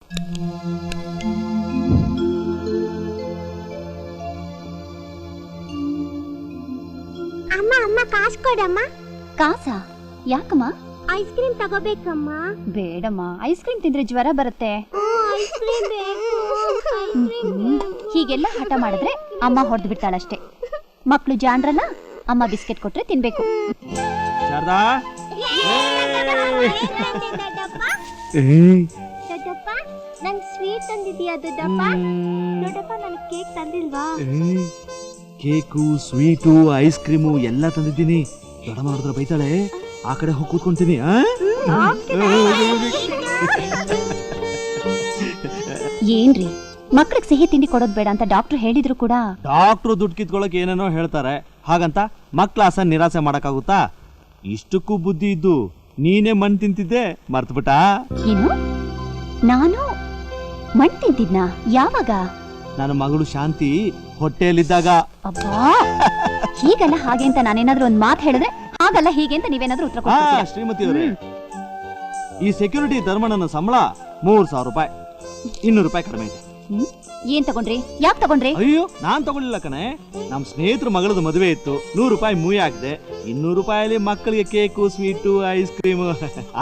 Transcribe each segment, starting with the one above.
ಅಮ್ಮ ಅಮ್ಮ ಕಾಸು ಕೊಡಮ್ಮ. ಕಾಸಾ? ಯಾಕಮ್ಮ? ಐಸ್ ಕ್ರೀಮ್ ತಗೋಬೇಕಮ್ಮ. ಬೇಡಮ್ಮ, ಐಸ್ ಕ್ರೀಮ್ ತಿಂದ್ರೆ ಜ್ವರ ಬರುತ್ತೆ. ಐಸ್ ಕ್ರೀಮ್ ಬೇಕು. ಹೀಗೆಲ್ಲ ಹಠ ಮಾಡಿದ್ರೆ ಅಮ್ಮ ಹೊಡೆದು ಬಿಡ್ತಾಳಷ್ಟೇ. ಮಕ್ಕಳು ಜಾಣ್ರಲ್ಲ, ಅಮ್ಮ ಬಿಸ್ಕೆಟ್ ಕೊಟ್ರೆ ತಿನ್ಬೇಕು. ಶಾರದಾ, ದೊಡ್ಡಪ್ಪ ನಂಗೆ ಸ್ವೀಟ್ ತಂದಿದ್ಯಾ? ದೊಡ್ಡಪ್ಪ ದೊಡ್ಡಪ್ಪ ನನಗೆ ಕೇಕ್ ತಂದಿಲ್ವಾ? ಕೇಕು, ಸ್ವೀಟು, ಐಸ್ ಕ್ರೀಮು ಎಲ್ಲ ತಂದಿದ್ದೀನಿ. ದೊಡ್ಡ ಮಾಡಿದ್ರೆ ಬೈತಾಳೆ. ಆ ಕಡೆ ಹೋಗಿ ಕೂತ್ಕೊಂತೀನಿ. ಏನ್ರಿ, ಮಕ್ಳಿಗೆ ಸಿಹಿ ತಿಂಡಿ ಕೊಡೋದ್ ಬೇಡ ಅಂತ ಡಾಕ್ಟರ್ ಹೇಳಿದ್ರು ಕೂಡ. ಡಾಕ್ಟ್ರು ದುಡ್ಡು ಕಿತ್ಕೊಳಕ್ ಏನೇನೋ ಹೇಳ್ತಾರೆ. ಹಾಗಂತ ಮಕ್ಳ ಆಸೆ ನಿರಾಸೆ ಮಾಡಕ್ಕಾಗುತ್ತಾ? ಇಷ್ಟಕ್ಕೂ ಬುದ್ಧಿ ಇದ್ದು ನೀನೇ ಮಣ್ ತಿಂತಿದ್ದೆ ಮರ್ತ್ಬಿಟ್ಟ. ಏನು? ನಾನು ಮಣ್ ತಿಂತಿದ್ನಾ? ಯಾವಾಗ? ನನ್ನ ಮಗಳು ಶಾಂತಿ ಹೊಟ್ಟೆಯಲ್ಲಿದ್ದಾಗ. ಅಬ್ಬಾ, ಹೀಗಲ್ಲ ಹಾಗೆ ಅಂತ ನಾನೇನಾದ್ರೂ ಒಂದ್ ಮಾತು ಹೇಳಿದ್ರೆ ಹಾಗಲ್ಲ ಹೀಗೆ ಅಂತ ನೀವೇನಾದ್ರೂ ಉತ್ತರ ಕೊಡ್ತೀರಾ? ಶ್ರೀಮತಿ ಅವರೇ, ಈ ಸೆಕ್ಯೂರಿಟಿ ಧರ್ಮಣ್ಣನ ಸಂಬಳ 3,000 ರೂಪಾಯಿ. 200 ರೂಪಾಯಿ ಕಡಿಮೆ ಇದೆ. ಏನ್ ತಗೊಂಡ್ರಿ? ಯಾಕೆ ತಗೊಂಡ್ರಿ? ಅಯ್ಯೋ, ನಾನ್ ತಗೊಳ್ಳಿಲ್ಲ ಕಣೆ. ನಮ್ ಸ್ನೇಹಿತರ ಮಗಳದ ಮದುವೆ ಇತ್ತು, 100 ರೂಪಾಯಿ ಮೂಯಿ ಹಾಕಿದೆ. 200 ರೂಪಾಯಲ್ಲಿ ಮಕ್ಕಳಿಗೆ ಕೇಕು, ಸ್ವೀಟು, ಐಸ್ ಕ್ರೀಮ್.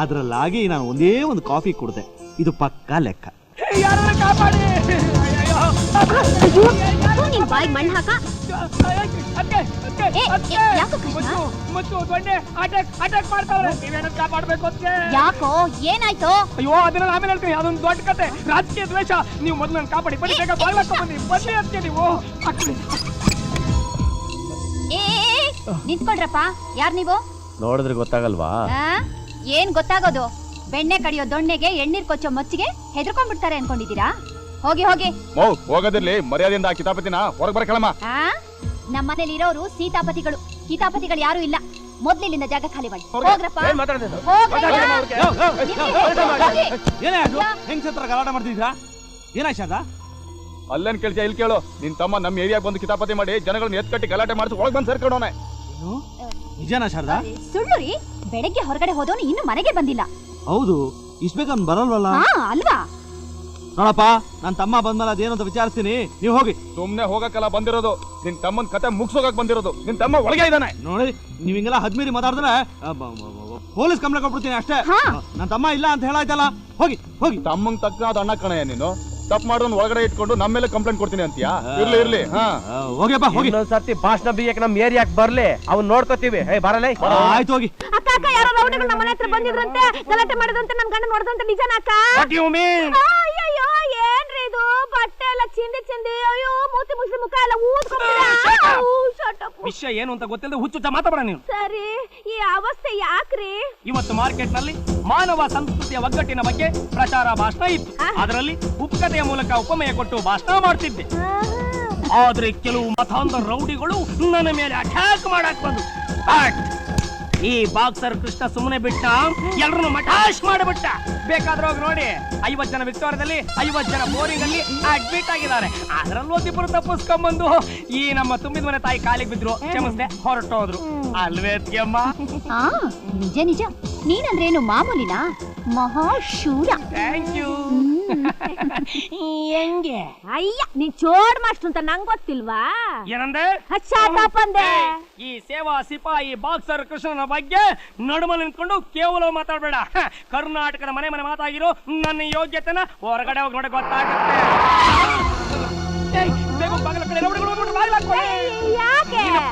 ಅದ್ರಲ್ಲಾಗಿ ನಾನು ಒಂದೇ ಒಂದು ಕಾಫಿ ಕುಡ್ದೆ. ಇದು ಪಕ್ಕಾ ಲೆಕ್ಕ. ಬಾಯ್ ಮಣ್ಣು ಹಾಕ. ಯಾಕೋ, ಏನಾಯ್ತು? ಅಯ್ಯೋ, ಅದನ್ನ ಆಮೇಲೆ ಹೇಳ್ತೀನಿ. ಅದೊಂದು ದೊಡ್ಡ ಕತೆ, ರಾಜಕೀಯ ದ್ವೇಷ. ನೀವು ಮೊದಲು ನನ್ನ ಕಾಪಾಡಿ. ಬನ್ನಿ ಬೇಗ, ಬನ್ನಿ ಬನ್ನಿ ಅದಕ್ಕೆ ನೀವು. ನಿಂತ್ಕೊಳ್ರಪ್ಪ. ಯಾರ್ ನೀವು? ನೋಡಿದ್ರೆ ಗೊತ್ತಾಗಲ್ವಾ? ಏನ್ ಗೊತ್ತಾಗೋದು? ಬೆಣ್ಣೆ ಕಡಿಯೋ ದೊಣ್ಣೆಗೆ ಎಣ್ಣೀರ್ ಕೊಚ್ಚೋ ಮೊಚ್ಚಿಗೆ ಹೆದರ್ಕೊಂಡ್ಬಿಡ್ತಾರೆ ಅನ್ಕೊಂಡಿದ್ದೀರಾ? ಹೋಗಿ ಹೋಗಿ. ಹೋಗೋದಿರ್ಲಿ, ಮರ್ಯಾದೆಯಿಂದ ಕಿತಾಪತಿನ ಹೊರಗೆ ಬರಕಳಮ್ಮ. ನಮ್ಮನೇಲಿ ಇರೋರು ಸೀತಾಪತಿಗಳು, ಕಿತಾಪತಿಗಳು ಯಾರು ಇಲ್ಲ. ಮೊದ್ಲಿಲ್ಲಿಂದ ಜಾಗ ಖಾಲಿ ಮಾಡಿ ಹೋಗ್ರಪ್ಪ. ಹೆಂಗ್ ಗಲಾಟೆ ಮಾಡ್ತಿದ್ರಾ? ಏನಾಯ್ತಾ? ಅಲ್ಲೇನ್ ಕೇಳ್ತೀಯ? ಇಲ್ಲಿ ಕೇಳು. ನಿನ್ ತಮ್ಮ ನಮ್ಮ ಏರಿಯಾಗ ಬಂದು ಕಿತಾಪತಿ ಮಾಡಿ ಜನಗಳನ್ನ ಎತ್ಕಟ್ಟಿ ಗಲಾಟೆ ಮಾಡಿಸಿ ಒಳಗೆ ಬಂದು ಸೇರ್ಕೊಂಡವನೆ. ನಿಜನಾ ಶಾರದಾ? ಸುಳ್ಳು ರೀ. ಬೆಳಗ್ಗೆ ಹೊರಗಡೆ ಹೋದವನು ಇನ್ನು ಮನೆಗೆ ಬಂದಿಲ್ಲ. ಹೌದು, ಇಷ್ಟ ಬೇಗ ಬರಲ್ವಲ್ಲ? ಅಲ್ವಾ? ನೋಡಪ್ಪ, ನನ್ ತಮ್ಮ ಬಂದ್ಮೇಲೆ ಅದೇನು ಅಂತ ವಿಚಾರಿಸ್ತೀನಿ, ನೀವು ಹೋಗಿ. ಸುಮ್ನೆ ಹೋಗಕ್ಕೆಲ್ಲ ಬಂದಿರೋದು, ನಿನ್ ತಮ್ಮನ್ ಕತೆ ಮುಗಿಸೋಗಕ್ ಬಂದಿರೋದು. ನಿನ್ ತಮ್ಮ ಒಳಗೆ ಇದ್ದಾನೆ. ನೋಡಿ, ನೀವ್ ಹಿಂಗೆಲ್ಲ ಹದ್ಮೀರಿ ಮಾತಾಡಿದ್ರೆ ಪೊಲೀಸ್ ಕಂಪ್ಲೇಂಟ್ ಕೊಟ್ಬಿಡ್ತೀನಿ ಅಷ್ಟೇ. ನನ್ ತಮ್ಮ ಇಲ್ಲ ಅಂತ ಹೇಳಾಯ್ತಲ್ಲ, ಹೋಗಿ ಹೋಗಿ. ತಮ್ಮಂಗ್ ತಕ್ಕ ಅಣ್ಣ ಕಣಯ್ಯ ನೀನು. ತಪ್ಪು ಮಾಡೋನ್ ಒಳಗಡೆ ಇಟ್ಕೊಂಡು ನಮ್ಮ ಮೇಲೆ ಕಂಪ್ಲೇಂಟ್ ಕೊಡ್ತೀನಿ ಅಂತೀಯಾ? ಇರ್ಲಿ ಇರ್ಲಿ, ಹೋಗಿಯಪ್ಪ ಹೋಗಿ. ಸರ್ತಿ ಭಾಷಣ ಬಿಯ್ಯಕ್ಕೆ ನಮ್ ಏರಿಯಾಕ್ ಬರ್ಲಿ, ಅವ್ನ್ ನೋಡ್ಕೋತೀವಿ. ಬರಲೇ. ಆಯ್ತು ಹೋಗಿ. ಅಕ್ಕ ಅಕ್ಕ, ಯಾರೋ ರೌಡಿಗಳು ನಮ್ಮ ಮನೆ ಹತ್ರ ಬಂದಿದ್ರಂತೆ, ಗಲಾಟೆ ಮಾಡಿದಂತೆ ನನ್ನ ಗಂಡನ ಹೊಡೆದಂತೆ. ನಿಜನಾ ಅಕ್ಕ? ಅಯ್ಯೋ, ಏನ್ರಿ ಇದು? ಬಟ್ಟೆ ಎಲ್ಲ ಚಿಂದಿ ಚಿಂದಿ, ಅಯ್ಯೋ ಮೂತಿ ಮುಗಿಸಿ ಮುಖ ಎಲ್ಲ ವಿಷಯ ಏನು ಅಂತ ಗೊತ್ತಿಲ್ಲದೆ ಹುಚ್ಚುಚ್ಚ ಮಾತಾಡ ನೀವು. ಸರಿ, ಈ ಅವಸ್ಥೆ ಯಾಕ್ರಿ? ಇವತ್ತು ಮಾರ್ಕೆಟ್ ನಲ್ಲಿ ಮಾನವ ಸಂಸ್ಕೃತಿಯ ಒಗ್ಗಟ್ಟಿನ ಬಗ್ಗೆ ಪ್ರಚಾರ ಭಾಷಣ ಇತ್ತು. ಅದರಲ್ಲಿ ಉಪಕಥೆಯ ಮೂಲಕ ಉಪಮೇಯ ಕೊಟ್ಟು ಭಾಷಣ ಮಾಡ್ತಿದ್ದೆ. ಆದ್ರೆ ಕೆಲವು ಮತಾಂಧ ರೌಡಿಗಳು ನನ್ನ ಮೇಲೆ ಅಟ್ಯಾಕ್ ಮಾಡಕ್ ಬಂದು, ಈ ಬಾಕ್ಸರ್ ಕೃಷ್ಣ ಸುಮ್ಮನೆ ಬಿಟ್ಟ, ಎಲ್ಲರನ್ನು ಮಟಾಶ್ ಮಾಡಿಬಿಟ್ಟ. ಬೇಕಾದ್ರೆ ಹೋಗಿ ನೋಡಿ, 50 ಜನ ವಿಕ್ಟೋರಿಯಾದಲ್ಲಿ, 50 ಜನ ಬೋರಿಂಗ್ ಅಲ್ಲಿ ಅಡ್ಮಿಟ್ ಆಗಿದ್ದಾರೆ. ಅದ್ರಲ್ಲಿ ಒಂದಿಬ್ಬರು ತಪ್ಪಿಸ್ಕೊಂಡ್ಬಂದು ಈ ನಮ್ಮ ತುಂಬಿದ ಮನೆ ತಾಯಿ ಕಾಲಿಗೆ ಬಿದ್ರು, ಕ್ಷಮಿಸ್ದೆ, ಹೊರಟೋದ್ರು. ಅಲ್ವೇ ಅಮ್ಮ? ನಿಜ ನಿಜ. ನೀನಂದ್ರೇನು ಮಾಮೂಲಿನಾ? ಮಹಾಶೂರ. Thank you. ಹೆಂಗೆ? ಅಯ್ಯ, ನೀನ್ ಚೋಡ್ ಮಾಸ್ಟರ್ ಅಂತ ನಂಗ್ ಗೊತ್ತಿಲ್ವಾ? ಏನಂದೆ? ಅಂದೆ. ಈ ಸೇವಾ ಸಿಪಾಯಿ ಬಾಕ್ಸರ್ ಕೃಷ್ಣನ ಬಗ್ಗೆ ನಡುಮ ನಿಂತ್ಕೊಂಡು ಕೇವಲ ಮಾತಾಡ್ಬೇಡ. ಕರ್ನಾಟಕದ ಮನೆ ಮನೆ ಮಾತಾಗಿರೋ ನನ್ನ ಯೋಗ್ಯತೆನ ಹೊರಗಡೆ ಹೋಗಿ ನೋಡಿ ಗೊತ್ತಾಗುತ್ತೆ.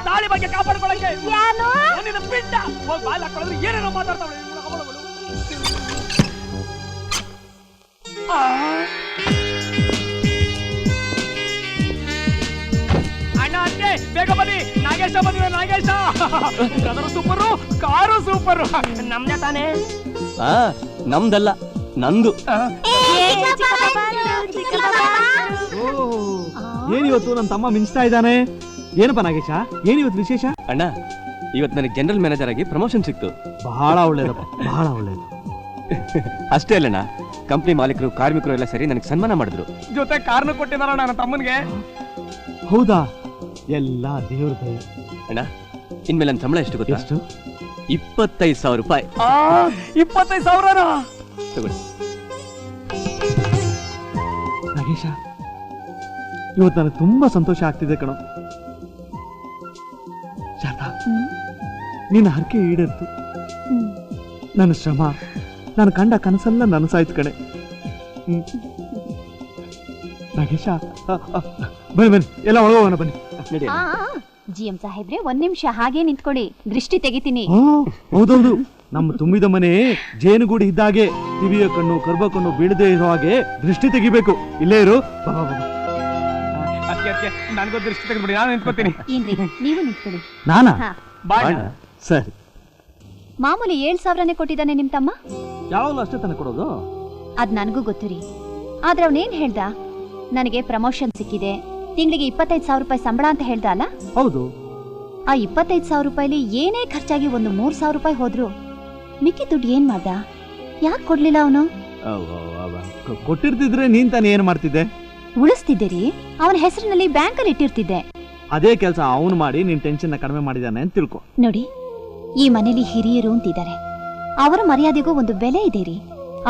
ತಾಳಿ ಬಗ್ಗೆ ಕಾಪಾಡ್ಕೊಳ್ಳಕ್ಕೆ ಬಿಟ್ಟ ಹೋಗಿ ಬಾಲ್ ಹಾಕೊಳ್ಳೋದ್ರೆ ಏನೇನೋ ಮಾತಾಡ್ತಾವಳೆ. ಅಣ್ಣ ಅಂತೆ, ಬೇಗ ಬನ್ನಿ. ನಾಗೇಶ ಬಂದಿರೋ, ನಾಗೇಶ. ಕದರು ಸೂಪರು, ಕಾರು ಸೂಪರು. ನಮ್ದೇ ತಾನೇ? ನಮ್ದಲ್ಲ, ನಂದು. ಏನಿವತ್ತು ನನ್ನ ತಮ್ಮ ಮಿಂಚ್ತಾ ಇದ್ದಾನೆ? ಏನಪ್ಪ ನಾಗೇಶ, ಏನಿವತ್ತು ವಿಶೇಷ? ಅಣ್ಣ, ಇವತ್ತು ನನಗೆ ಜನರಲ್ ಮ್ಯಾನೇಜರ್ ಆಗಿ ಪ್ರಮೋಷನ್ ಸಿಕ್ತು. ಬಹಳ ಒಳ್ಳೇದಪ್ಪ, ಬಹಳ ಒಳ್ಳೇದು. ಅಷ್ಟೇ ಅಲ್ಲಣ್ಣ, ಕಂಪ್ನಿ ಮಾಲೀಕರು, ಕಾರ್ಮಿಕರು ಎಲ್ಲ ಸೇರಿ ನನಗೆ ಸನ್ಮಾನ ಮಾಡಿದ್ರು. ಜೊತೆ ಕಾರ್ನ ಕೊಟ್ಟಿದಾರ ನನ್ನ ತಮ್ಮನಿಗೆ. ಹೌದಾ? ಎಲ್ಲ ದೇವ್ರ ದಯೆ. ಅಣ್ಣ, ಇನ್ಮೇಲೆ ನನ್ನ ಸಂಬಳ ಎಷ್ಟು ಗೊತ್ತಾ? ಎಷ್ಟು? 25,000 ರೂಪಾಯಿ. 25,000? ತಗೊಳ್ಳಿ. ನಾಗೇಶ, ಇವತ್ತು ನನಗೆ ತುಂಬಾ ಸಂತೋಷ ಆಗ್ತಿದೆ ಕಣೋ. ಶಾರದಾ, ನಿನ್ನ ಹರಕೆ ಈಡೇರ್ತು. ನನ್ನ ಶ್ರಮ, ನಾನು ಕಂಡ ಕನಸೆಲ್ಲ ನನಸಾಯ್ತು ಕಣೆ. ನಾಗೇಶ, ಬನ್ನಿ ಬನ್ನಿ, ಎಲ್ಲ ಒಳಗೋಗೋಣ ಬನ್ನಿ. ನಡಿ. GM ಸಾಹೇಬ್ರೆ, ಒಂದ್ ನಿಮಿಷ ಹಾಗೆ ನಿಂತ್ಕೊಳ್ಳಿ, ದೃಷ್ಟಿ ತೆಗಿತೀನಿ. ಹೌದೌದು, ನಮ್ಮ ತುಂಬಿದ ಮನೆ ಜೇನುಗೂಡಿ ಇದ್ದಾಗೆ ಕಿವಿಯ ಕಣ್ಣು ಕರ್ಬ ಕಣ್ಣು ಬೀಳದೆ ಇರೋ ಹಾಗೆ ದೃಷ್ಟಿ ತೆಗಿಬೇಕು. ಇಲ್ಲೇ ಇರು. ಬಾ, ಬಾ, ಬಾ. ಅದಕ್ಕೆ ನನಗೂ ದೃಷ್ಟಿ ತೆಗೆದ್ಬಿಡಿ, ನಾನು ನಿಂತ್ಕೋತೀನಿ. ಏನ್ರಿ, ನೀವು ನಿಂತ್ಕೊಳ್ಳಿ. ನಾನಾ? ಹಾ. ಬಾಣ ಸರಿ. ಮಾಮೂಲಿ 7,000ನೇ ಕೊಟ್ಟಿದ್ದಾನೆ ನಿಮ್ ತಮ್ಮ. ಯಾವಾಗಲೂ ಅಷ್ಟೇ ತಾನೆ ಕೊಡೋದು? ಅದ್ ನನಗೂ ಗೊತ್ತು ರೀ. ಆದ್ರೆ ಅವನೇನ್ ಹೇಳ್ದ, ನನಗೆ ಪ್ರಮೋಷನ್ ಸಿಕ್ಕಿದೆ, ತಿಂಗಳಿಗೆ 25,000 ರೂಪಾಯಿ ಸಂಬಳ ಅಂತ ಹೇಳ್ದ ಅಲ್ಲ? ಹೌದು. ಆ 25,000 ರೂಪಾಯಿಲಿ ಏನೇ ಖರ್ಚಾಗಿ ಒಂದು 3,000 ರೂಪಾಯಿ ಹೋದ್ರು ಮಿಕ್ಕಿ ದುಡ್ಡು ಏನ್ ಮಾಡ್ದ? ಯಾಕೆ ಕೊಡ್ಲಿಲ್ಲ ಅವನು? ಕೊಟ್ಟಿರ್ತಿದ್ರೆ ನೀನ್ ತಾನೇ ಏನ್ ಮಾಡ್ತಿದ್ದೆ? ಉಳಿಸ್ತಿದ್ದೆ ರೀ, ಅವನ ಹೆಸರಿನಲ್ಲಿ ಬ್ಯಾಂಕಲ್ಲಿ ಇಟ್ಟಿರ್ತಿದ್ದೆ. ಅದೇ ಕೆಲಸ ಅವನು ಮಾಡಿ ನಿನ್ ಟೆನ್ಷನ್ ಕಡಿಮೆ ಮಾಡಿದಾನೆ ಅಂತ ತಿಳ್ಕೊ. ನೋಡಿ, ಈ ಮನೇಲಿ ಹಿರಿಯರು ಅಂತಿದ್ದಾರೆ, ಅವರ ಮರ್ಯಾದೆಗೂ ಒಂದು ಬೆಲೆ ಇದೆ ರೀ.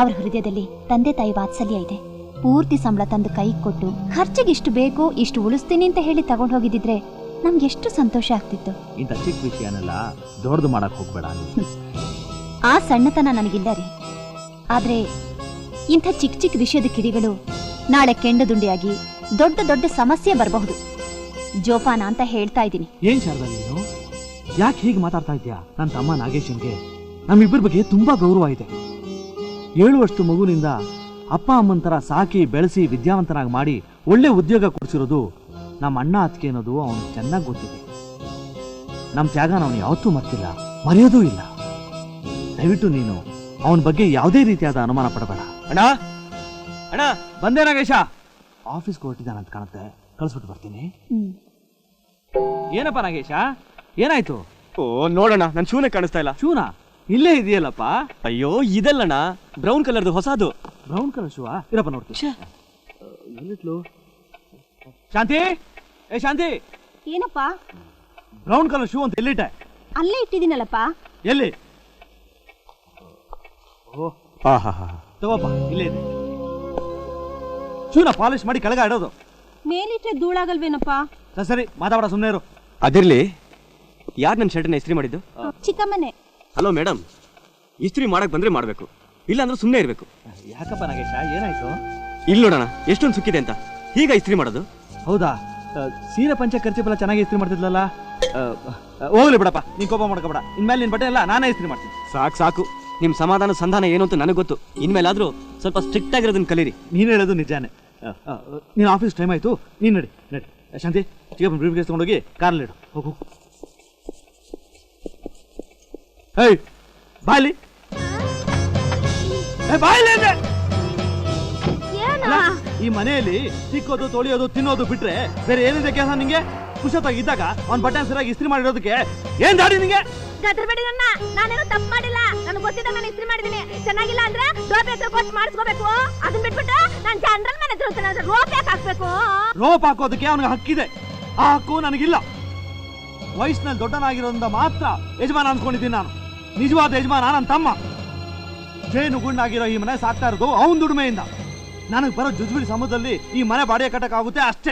ಅವ್ರ ಹೃದಯದಲ್ಲಿ ತಂದೆ ತಾಯಿ ವಾತ್ಸಲ್ಯ ಇದೆ. ಪೂರ್ತಿ ಸಂಬಳ ತಂದು ಕೈ ಕೊಟ್ಟು ಖರ್ಚಿಗೆ ಇಷ್ಟು ಬೇಕು ಇಷ್ಟು ಉಳಿಸ್ತೀನಿ ಅಂತ ಹೇಳಿ ತಗೊಂಡು ಹೋಗಿದ್ದಿದ್ರೆ ನಮ್ಗೆ ಎಷ್ಟು ಸಂತೋಷ ಆಗ್ತಿತ್ತು. ಇಂಥ ಚಿಕ್ಕ ವಿಷಯನೆಲ್ಲ ದೊಡ್ಡದು ಮಾಡಕ್ ಹೋಗ್ಬೇಡ. ಆ ಸಣ್ಣತನ ನನಗಿಲ್ಲ ರೀ. ಆದ್ರೆ ಇಂಥ ಚಿಕ್ಕ ಚಿಕ್ಕ ವಿಷಯದ ಕಿಡಿಗಳು ನಾಳೆ ಕೆಂಡದುಂಡಿಯಾಗಿ ದೊಡ್ಡ ದೊಡ್ಡ ಸಮಸ್ಯೆ ಬರಬಹುದು. ಜೋಪಾನ ಅಂತ ಹೇಳ್ತಾ ಇದ್ದೀನಿ. ಏನ್ ಶಾರದಾ ನೀನು ಯಾಕೆ ಹೀಗೆ ಮಾತಾಡ್ತಾ ಇದ್ಯಾ? ನನ್ನ ತಮ್ಮ ನಾಗೇಶನ್ಗೆ ನಮ್ಮಿಬ್ಬರ ಬಗ್ಗೆ ತುಂಬಾ ಗೌರವ ಇದೆ. 7 ವರ್ಷದ ಮಗುವಿನಿಂದ ಅಪ್ಪ ಅಮ್ಮನ ತರ ಸಾಕಿ ಬೆಳೆಸಿ ವಿದ್ಯಾವಂತನಾಗಿ ಮಾಡಿ ಒಳ್ಳೆ ಉದ್ಯೋಗ ಕೊಡಿಸಿರೋದು ನಮ್ಮ ಅಣ್ಣ ಅತ್ತಿಗೆ ಅನ್ನೋದು ಅವನು ಚೆನ್ನಾಗಿ ಗೊತ್ತಿದೆ. ನಮ್ಮ ತ್ಯಾಗನ ಅವನು ಯಾವತ್ತೂ ಮರ್ತಿಲ್ಲ, ಮರೆಯೋದೂ ಇಲ್ಲ. ದಯವಿಟ್ಟು ನೀನು ಅವನ ಬಗ್ಗೆ ಯಾವುದೇ ರೀತಿಯಾದ ಅನುಮಾನ ಪಡಬೇಡ. ಅಣ್ಣ ಅಣ್ಣ, ಬಂದೆ ನಾಗೇಶ. ಆಫೀಸ್ಗೆ ಹೊರಟಿದ್ದಾನಂತ ಕಾಣುತ್ತೆ, ಕಳಿಸ್ಬಿಟ್ಟು ಬರ್ತೀನಿ. ಏನಪ್ಪ ನಾಗೇಶ, ಏನಾಯ್ತು? ಓ ನೋಡೋಣ, ನನ್ನ ಶೂನೇ ಕಾಣಿಸ್ತಾ ಇಲ್ಲ. ಶೂನಾ? ಇಲ್ಲೇ ಇದೆಯಲ್ಲಪ್ಪ. ಅಯ್ಯೋ ಇದಲ್ಲಣ್ಣ, ಬ್ರೌನ್ ಕಲರ್ದು ಹೊಸದು. Brown colour shoe? ಇರಪ್ಪ ನೋಡ್ತೀನಿ. ಎಲ್ಲಿಟ್ಲು? ಶಾಂತಿ, ಏ ಶಾಂತಿ, ಏನಪ್ಪ? ಬ್ರೌನ್ ಕಲರ್ ಶೂ ಅಂತ ಎಲ್ಲಿಟ್ಟೆ? ಅಲ್ಲೇ ಇಟ್ಟಿದ್ದೀನಲ್ಲಪ್ಪ. ಎಲ್ಲಿ? ಓ ಆಹಾ, ತಗೋಪ್ಪ, ಇಲ್ಲೇ ಇದೆ. ಶೂನ ಪಾಲಿಶ್ ಮಾಡಿ ಕೆಳಗೆ ಇಡೋದು. ಮೇಲಿಟ್ರೆ ಧೂಳಾಗಲ್ವೇನಪ್ಪ? ಸರಿ, ಮಾತಾಡ, ಸುಮ್ಮನೆ ಇರು. ಅದಿರ್ಲಿ, ಯಾರು ನನ್ನ ಶರ್ಟನ್ನ ಇಸ್ತ್ರಿ ಮಾಡಿದ್ದು? ಚಿಕ್ಕಮ್ಮನೆ. ಹಲೋ ಮೇಡಮ್, ಇಸ್ತ್ರಿ ಮಾಡಕ್ ಬಂದ್ರೆ ಮಾಡ್ಬೇಕು, ಇಲ್ಲ ಅಂದ್ರೆ ಸುಮ್ಮನೆ ಇರ್ಬೇಕು. ಯಾಕಪ್ಪ ನಾಗೇಶ, ಏನಾಯ್ತು? ಇಲ್ಲಿ ನೋಡೋಣ ಎಷ್ಟೊಂದು ಸುಕ್ಕಿದೆ ಅಂತ. ಈಗ ಇಸ್ತ್ರಿ ಮಾಡೋದು? ಹೌದಾ? ಸೀರೆ ಪಂಚೆ ಖರ್ಚಿಪೆಲ್ಲ ಚೆನ್ನಾಗಿ ಇಸ್ತ್ರಿ ಮಾಡ್ತಿದ್ಲಲ್ಲ. ಹೋಗ್ಲಿ ಬಿಡಪ್ಪ, ನೀನ್ ಕೋಪ ಮಾಡ್ಕೋಬೇಡ. ಇನ್ಮೇಲೆ ನಿನ್ ಬಟ್ಟೆ ಎಲ್ಲ ನಾನೇ ಇಸ್ತ್ರಿ ಮಾಡ್ತೀನಿ. ಸಾಕು ಸಾಕು, ನಿಮ್ ಸಮಾಧಾನ ಸಂಧಾನ ಏನು ಅಂತ ನನಗೆ ಗೊತ್ತು. ಇನ್ಮೇಲಾದ್ರೂ ಸ್ವಲ್ಪ ಸ್ಟ್ರಿಕ್ಟ್ ಆಗಿರೋದನ್ನ ಕಲೀರಿ. ನೀನು ಹೇಳೋದು ನಿಜಾನೇ. ನೀನು ಆಫೀಸ್ ಟೈಮ್ ಆಯ್ತು, ನೀನು ನಡಿ ನಡಿ. ಶಾಂತಿ, ಚಿಕ್ಕಪ್ಪ ಬ್ರೀಫ್ ಕೇಸ್ ತಗೊಂಡೋಗಿ ಕಾರಲ್ಲಿ ಇಡು. ಹೋಗು. ಏಯ್ ಬಾಯ್ಲಿ, ಬಾಯ್ಲಿ ಅಂದೆ. ಅಲ್ಲ, ಈ ಮನೆಯಲ್ಲಿ ತಿಕ್ಕೋದು ತೊಳಿಯೋದು ತಿನ್ನೋದು ಬಿಟ್ರೆ ಬೇರೆ ಏನಿದೆ ಕೆಲಸ ನಿಂಗೆ? ಕುಶತಾಗಿ ಇದ್ದಾಗ ಅವ್ನ ಬಟ್ಟೆ ಸರಿಯಾಗಿ ಇಸ್ತ್ರಿ ಮಾಡಿರೋದಕ್ಕೆ ಏನ್ ದಾಡಿ ನಿಂಗೆ? ಗದ್ರಬೇಡಿ ನನ್ನ, ನಾನೇನು ತಪ್ಪು ಮಾಡಿಲ್ಲ. ನನಗೆ ಗೊತ್ತಿದ್ದಾಗ ನಾನು ಇಸ್ತ್ರಿ ಮಾಡಿದೀನಿ. ಚೆನ್ನಾಗಿಲ್ಲ ಅಂದ್ರೆ ರೋಪ್ ಹತ್ರ ಕೊಟ್ಟು ಮಾಡಿಸ್ಕೋಬೇಕು. ಅದನ್ನ ಬಿಟ್ಬಿಟ್ಟು ನಾನು ಜನರಲ್ ಮನೆ ಹತ್ರ ರೋಪ್ ಯಾಕೆ ಹಾಕ್ಬೇಕು? ರೋಪ್ ಹಾಕೋದಕ್ಕೆ ಅವನಿಗೆ ಹಕ್ಕಿದೆ, ಆ ಹಕ್ಕು ನನಗಿಲ್ಲ. ವಯಸ್ಸಿನಲ್ಲಿ ದೊಡ್ಡನಾಗಿರೋದ್ರಿಂದ ಮಾತ್ರ ಯಜಮಾನ ಅನ್ಕೊಂಡಿದ್ದೀನಿ ನಾನು. ನಿಜವಾದ ಯಜಮಾನ ನನ್ನ ತಮ್ಮ. ಜೇನು ಗುಂಡಾಗಿರೋ ಈ ಮನೆ ಸಾಕ್ತಾ ಇರೋದು ಅವನ ದುಡಿಮೆಯಿಂದ. ನನಗೆ ಬರೋ ಜುಜುಬಿಡಿ ಸಮಯದಲ್ಲಿ ಈ ಮನೆ ಬಾಡಿಗೆ ಕಟ್ಟಕ್ಕಾಗುತ್ತೆ ಅಷ್ಟೇ.